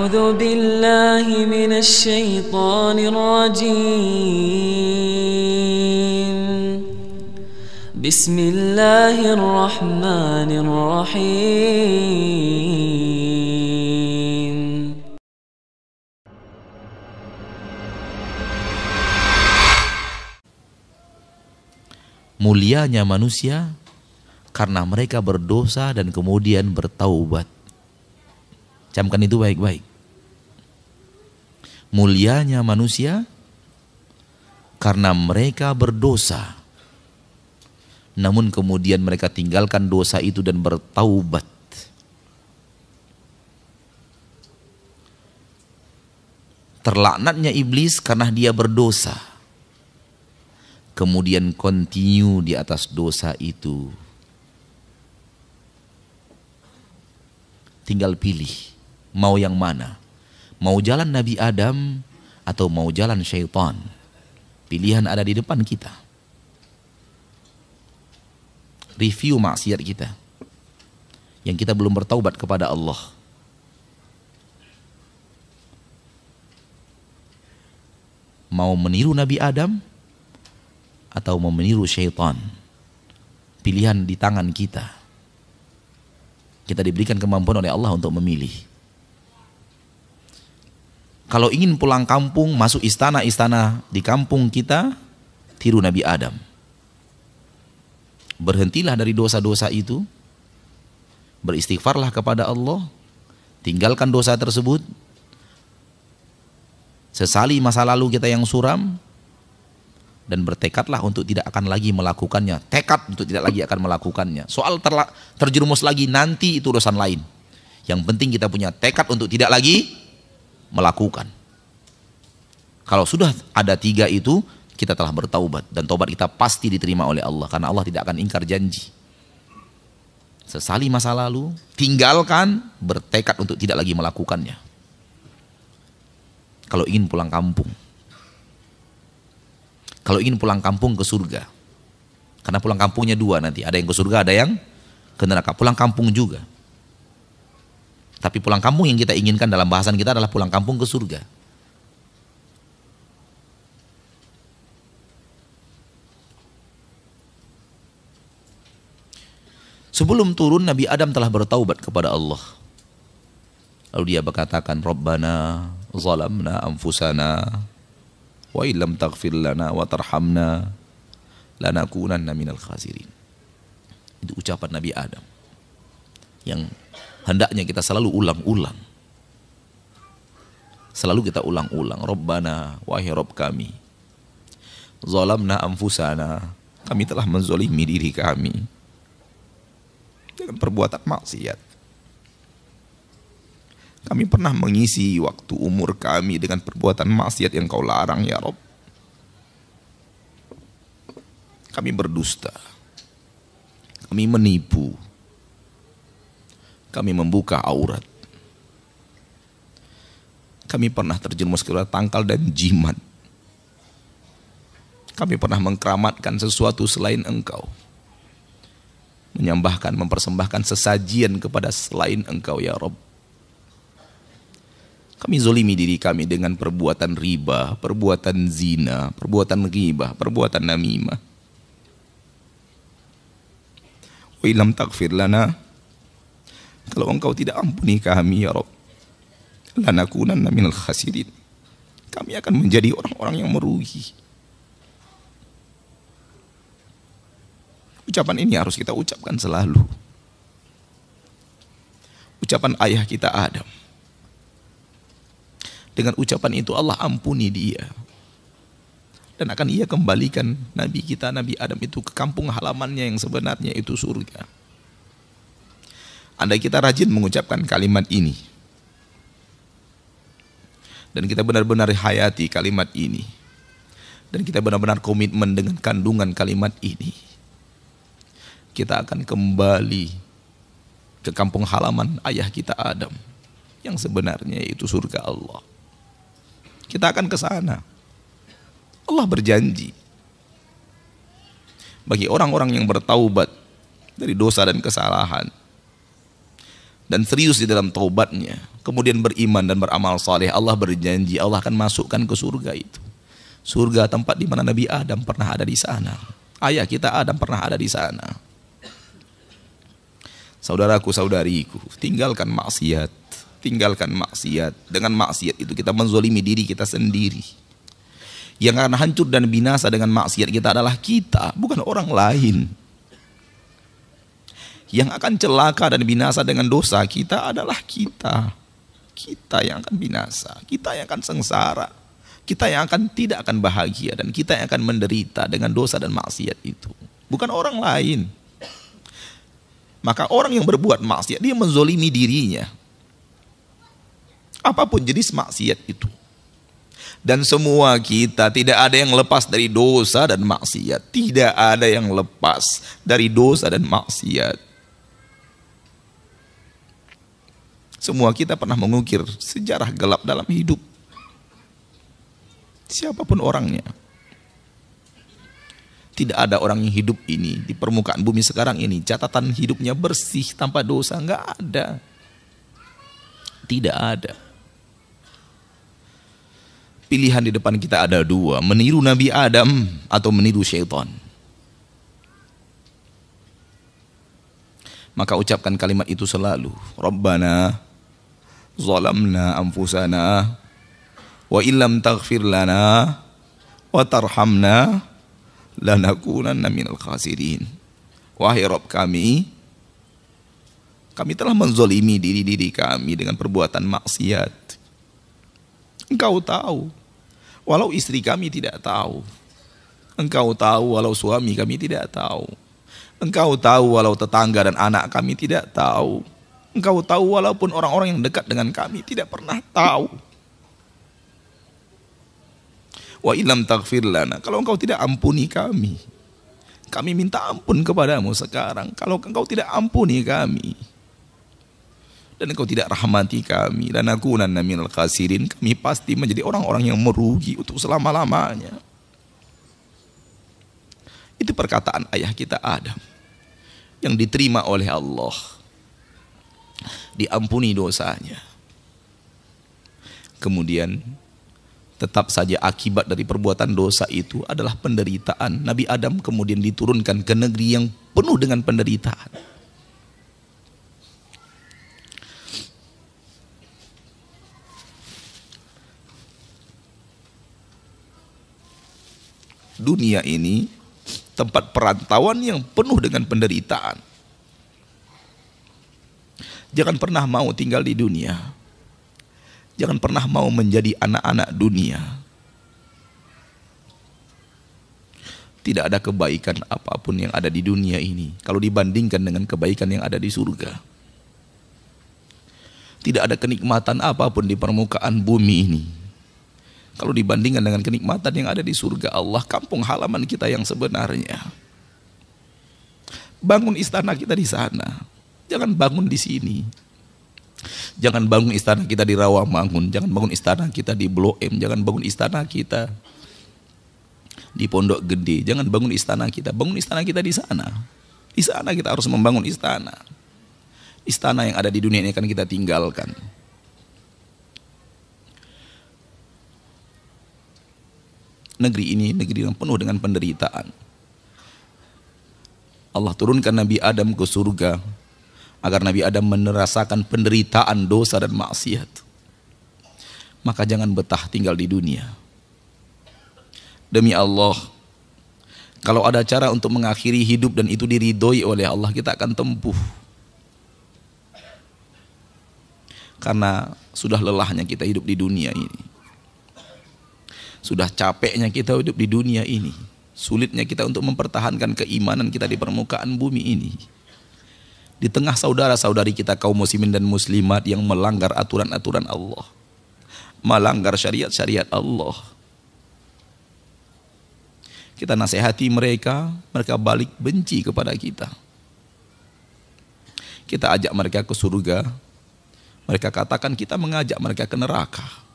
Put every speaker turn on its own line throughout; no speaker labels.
أعوذ بالله من الشيطان الرجيم بسم الله الرحمن الرحيم.
Mulianya manusia karena mereka berdosa dan kemudian bertaubat. Camkan itu baik-baik. Mulianya manusia karena mereka berdosa, namun kemudian mereka tinggalkan dosa itu dan bertaubat. Terlaknatnya iblis karena dia berdosa, kemudian continue di atas dosa itu. Tinggal pilih mau yang mana, mau jalan Nabi Adam atau mau jalan syaitan. Pilihan ada di depan kita. Review maksiat kita yang kita belum bertaubat kepada Allah. Mau meniru Nabi Adam atau mau meniru syaitan? Pilihan di tangan kita. Kita diberikan kemampuan oleh Allah untuk memilih. Kalau ingin pulang kampung, masuk istana-istana di kampung kita, tiru Nabi Adam. Berhentilah dari dosa-dosa itu, beristighfarlah kepada Allah, tinggalkan dosa tersebut, sesali masa lalu kita yang suram, dan bertekadlah untuk tidak akan lagi melakukannya. Tekad untuk tidak lagi akan melakukannya. Soal terjerumus lagi nanti itu urusan lain. Yang penting kita punya tekad untuk tidak lagi melakukan. Kalau sudah ada 3 itu, kita telah bertaubat, dan taubat kita pasti diterima oleh Allah, karena Allah tidak akan ingkar janji. Sesali masa lalu, tinggalkan, bertekad untuk tidak lagi melakukannya. Kalau ingin pulang kampung, kalau ingin pulang kampung ke surga, karena pulang kampungnya 2 nanti, ada yang ke surga, ada yang ke neraka. Pulang kampung juga. Tapi pulang kampung yang kita inginkan dalam bahasan kita adalah pulang kampung ke surga. Sebelum turun, Nabi Adam telah bertaubat kepada Allah. Lalu dia berkatakan, Rabbana zalamna anfusana wa illam taghfir lana wa tarhamna lanakunanna minal khasirin. Itu ucapan Nabi Adam yang hendaknya kita selalu ulang-ulang. Selalu kita ulang-ulang. Rabbana, wahai Rabb kami, zalamna anfusana, kami telah menzalimi diri kami dengan perbuatan maksiat. Kami pernah mengisi waktu umur kami dengan perbuatan maksiat yang Kau larang ya Rabb. Kami berdusta, kami menipu, kami membuka aurat, kami pernah terjerumus ke tangkal dan jimat, kami pernah mengkeramatkan sesuatu selain Engkau, menyembahkan, mempersembahkan sesajian kepada selain Engkau ya Rabb. Kami zolimi diri kami dengan perbuatan riba, perbuatan zina, perbuatan ghibah, perbuatan namimah. Wa illam taghfir lana, kalau Engkau tidak ampuni kami ya Rabb, lanakunanna minal khasirin, kami akan menjadi orang-orang yang merugi. Ucapan ini harus kita ucapkan selalu. Ucapan ayah kita Adam. Dengan ucapan itu Allah ampuni dia, dan akan Ia kembalikan Nabi kita, Nabi Adam itu ke kampung halamannya yang sebenarnya itu surga. Andai kita rajin mengucapkan kalimat ini, dan kita benar-benar hayati kalimat ini, dan kita benar-benar komitmen dengan kandungan kalimat ini, kita akan kembali ke kampung halaman ayah kita Adam yang sebenarnya itu surga Allah. Kita akan ke sana. Allah berjanji bagi orang-orang yang bertaubat dari dosa dan kesalahan, dan serius di dalam taubatnya, kemudian beriman dan beramal saleh, Allah berjanji Allah akan masukkan ke surga itu. Surga tempat di mana Nabi Adam pernah ada di sana. Ayah kita Adam pernah ada di sana. Saudaraku, saudariku, tinggalkan maksiat. Tinggalkan maksiat. Dengan maksiat itu kita menzolimi diri kita sendiri. Yang akan hancur dan binasa dengan maksiat kita adalah kita, bukan orang lain. Yang akan celaka dan binasa dengan dosa kita adalah kita. Kita yang akan binasa, kita yang akan sengsara, kita yang akan tidak akan bahagia, dan kita yang akan menderita dengan dosa dan maksiat itu, bukan orang lain. Maka orang yang berbuat maksiat, dia menzolimi dirinya, apapun jenis maksiat itu. Dan semua kita, tidak ada yang lepas dari dosa dan maksiat. Tidak ada yang lepas dari dosa dan maksiat. Semua kita pernah mengukir sejarah gelap dalam hidup. Siapapun orangnya. Tidak ada orang yang hidup ini di permukaan bumi sekarang ini catatan hidupnya bersih tanpa dosa. Enggak ada. Tidak ada. Pilihan di depan kita ada dua, meniru Nabi Adam atau meniru syaitan. Maka ucapkan kalimat itu selalu. Rabbana zalamna anfusana wa illam taghfir lana wa tarhamna lanakunanna minal khasirin. Wahai Rabb kami telah menzolimi diri-diri kami dengan perbuatan maksiat. Engkau tahu, walau istri kami tidak tahu. Engkau tahu walau suami kami tidak tahu. Engkau tahu walau tetangga dan anak kami tidak tahu. Engkau tahu walaupun orang-orang yang dekat dengan kami tidak pernah tahu. Wa illam taghfir lana, kalau engkau tidak ampuni kami minta ampun kepadamu sekarang. Kalau engkau tidak ampuni kami dan engkau tidak rahmati kami, lanakunanna minal khasirin, kami pasti menjadi orang-orang yang merugi untuk selama-lamanya. Itu perkataan ayah kita Adam yang diterima oleh Allah, diampuni dosanya. Kemudian tetap saja akibat dari perbuatan dosa itu adalah penderitaan. Nabi Adam kemudian diturunkan ke negeri yang penuh dengan penderitaan. Dunia ini tempat perantauan yang penuh dengan penderitaan. Jangan pernah mau tinggal di dunia. Jangan pernah mau menjadi anak-anak dunia. Tidak ada kebaikan apapun yang ada di dunia ini kalau dibandingkan dengan kebaikan yang ada di surga. Tidak ada kenikmatan apapun di permukaan bumi ini kalau dibandingkan dengan kenikmatan yang ada di surga Allah, kampung halaman kita yang sebenarnya. Bangun istana kita di sana, jangan bangun di sini. Jangan bangun istana kita di Rawamangun, jangan bangun istana kita di Blok M, jangan bangun istana kita di Pondok Gede, jangan bangun istana kita. Bangun istana kita di sana. Di sana kita harus membangun istana. Istana yang ada di dunia ini akan kita tinggalkan. Negeri ini negeri yang penuh dengan penderitaan. Allah turunkan Nabi Adam ke surga agar Nabi Adam merasakan penderitaan dosa dan maksiat. Maka jangan betah tinggal di dunia. Demi Allah, kalau ada cara untuk mengakhiri hidup dan itu diridhoi oleh Allah, kita akan tempuh. Karena sudah lelahnya kita hidup di dunia ini. Sudah capeknya kita hidup di dunia ini. Sulitnya kita untuk mempertahankan keimanan kita di permukaan bumi ini. Di tengah saudara-saudari kita kaum muslimin dan muslimat yang melanggar aturan-aturan Allah, melanggar syariat-syariat Allah. Kita nasihati mereka, mereka balik benci kepada kita. Kita ajak mereka ke surga, mereka katakan kita mengajak mereka ke neraka.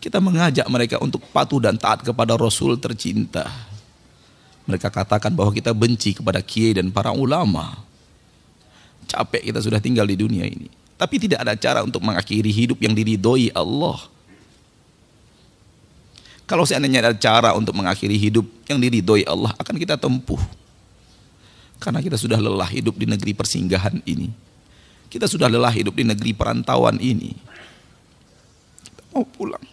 Kita mengajak mereka untuk patuh dan taat kepada Rasul tercinta. Mereka katakan bahwa kita benci kepada kiai dan para ulama. Capek kita sudah tinggal di dunia ini. Tapi tidak ada cara untuk mengakhiri hidup yang diridhoi Allah. Kalau seandainya ada cara untuk mengakhiri hidup yang diridhoi Allah, akan kita tempuh. Karena kita sudah lelah hidup di negeri persinggahan ini. Kita sudah lelah hidup di negeri perantauan ini. Kita mau pulang.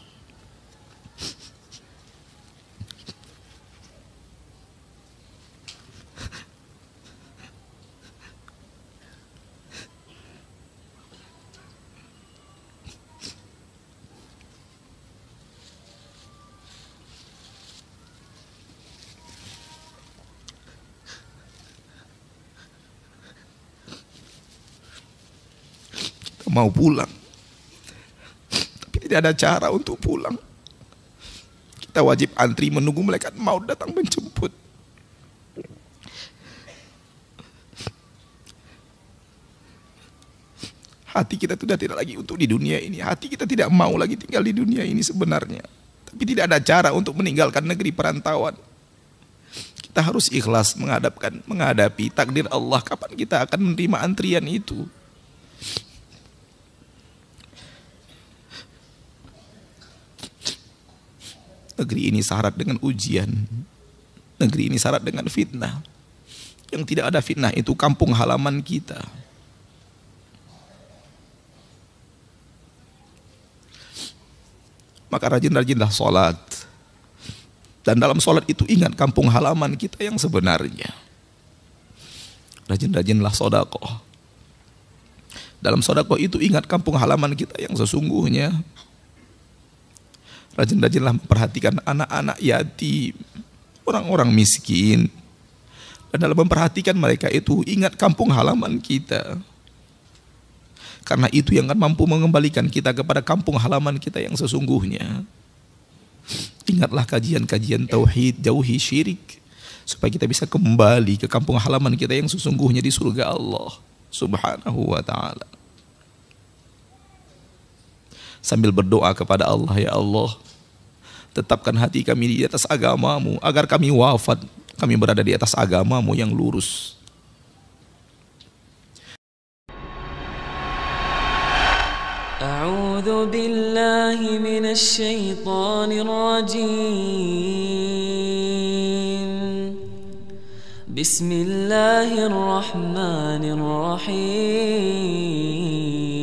Mau pulang, tapi tidak ada cara untuk pulang. Kita wajib antri menunggu malaikat maut datang menjemput. Hati kita sudah tidak lagi untuk di dunia ini. Hati kita tidak mau lagi tinggal di dunia ini sebenarnya. Tapi tidak ada cara untuk meninggalkan negeri perantauan. Kita harus ikhlas menghadapi takdir Allah, kapan kita akan menerima antrian itu. Negeri ini syarat dengan ujian. Negeri ini syarat dengan fitnah. Yang tidak ada fitnah itu kampung halaman kita. Maka rajin-rajinlah sholat. Dan dalam sholat itu ingat kampung halaman kita yang sebenarnya. Rajin-rajinlah sedekah. Dalam sedekah itu ingat kampung halaman kita yang sesungguhnya. Rajin-rajinlah memperhatikan anak-anak yatim, orang-orang miskin. Dan dalam memperhatikan mereka itu, ingat kampung halaman kita. Karena itu yang akan mampu mengembalikan kita kepada kampung halaman kita yang sesungguhnya. Ingatlah kajian-kajian tauhid, jauhi syirik. Supaya kita bisa kembali ke kampung halaman kita yang sesungguhnya di surga Allah Subhanahu wa ta'ala. Sambil berdoa kepada Allah, ya Allah, tetapkan hati kami di atas agamamu, agar kami wafat, kami berada di atas agamamu yang lurus.
A'udzu billahi minasy syaithanir rajim. Bismillahirrahmanirrahim.